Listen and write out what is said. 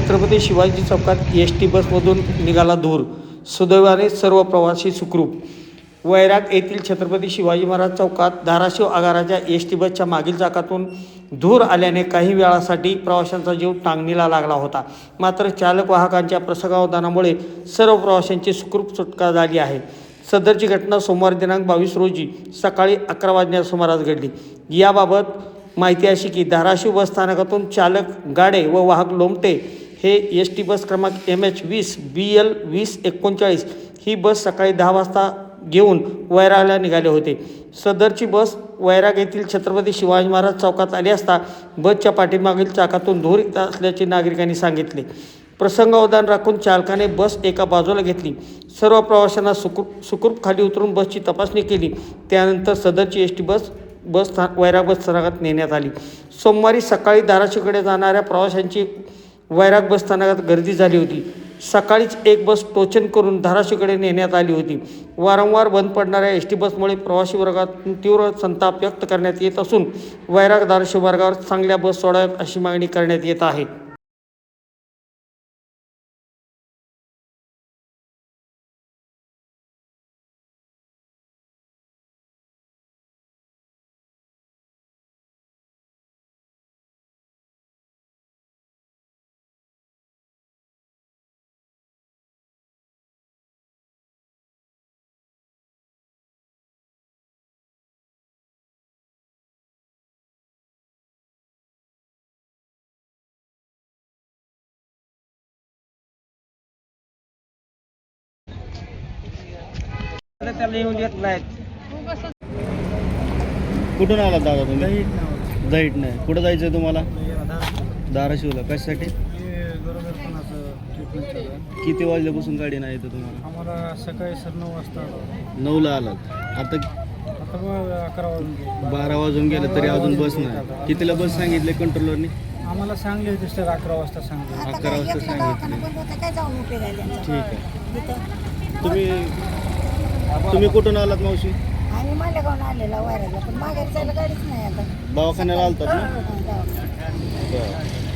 छत्रपती शिवाजी चौकात S T बसमधून निघाला धूर. सुदैवाने सर्व प्रवासी सुखरूप. वैराग येथील छत्रपती शिवाजी महाराज चौकात धाराशिव आगाराच्या एस टी बसच्या मागील चाकातून धूर आल्याने काही वेळासाठी प्रवाशांचा जीव टांगणीला लागला होता. मात्र चालक वाहकांच्या प्रसंगावधानामुळे सर्व प्रवाशांची सुखरूप सुटका झाली आहे. सदरची घटना सोमवार दिनांक 22 रोजी सकाळी 11 वाजण्याच्या सुमारास घडली. याबाबत माहिती अशी की धाराशिव बस स्थानकातून चालक गाडे व वाहक लोमटे हे एस टी बस क्रमांक MH20 BL 2039 ही बस सकाळी 10 वाजता घेऊन वैरागला निघाले होते. सदरची बस वैराग येथील छत्रपती शिवाजी महाराज चौकात आली असता बसच्या पाठीमागील चाकातून धूर येत असल्याचे नागरिकांनी सांगितले. प्रसंगावधान राखून चालकाने बस एका बाजूला घेतली. सर्व प्रवाशांना सुखरूप खाली उतरून बसची तपासणी केली. त्यानंतर सदरची एस टी बस वैराग बस स्थानकात नेण्यात आली. सोमवारी सकाळी धाराशिवकडे जाणाऱ्या प्रवाशांची वैराग बस स्थानकात गर्दी झाली होती. सकाळीच एक बस टोचन करून धाराशिवकडे नेण्यात आली होती. वारंवार बंद पडणाऱ्या एस टी बसमुळे प्रवासी वर्गातून तीव्र संताप व्यक्त करण्यात येत असून वैराग धाराशिव मार्गावर चांगल्या बस सोडाव्यात अशी मागणी करण्यात येत आहे. कुठून आलात दादा तुम्ही? दहीट नाही. कुठं जायचं आहे तुम्हाला? धाराशिवला. कशासाठी? किती वाजल्यापासून गाडी नाही येतं तुम्हाला? आम्हाला सकाळी 9 वाजता 9ला आलात. आता 11 वाजून गेले. 12 वाजून गेलं तरी अजून बस नाही. कितीला बस सांगितले कंट्रोलरनी? आम्हाला सांगले होते सर 11 वाजता सांगले. 11 वाजता सांगितले. ठीक आहे. तुम्ही कुठून आलात मावशी? आम्ही मालेगावून आलेला वैरागला, पण माघारी जायला गाडीच नाही आता. दवाखान्याला आलतात ना? दवाखान्यात. बरं.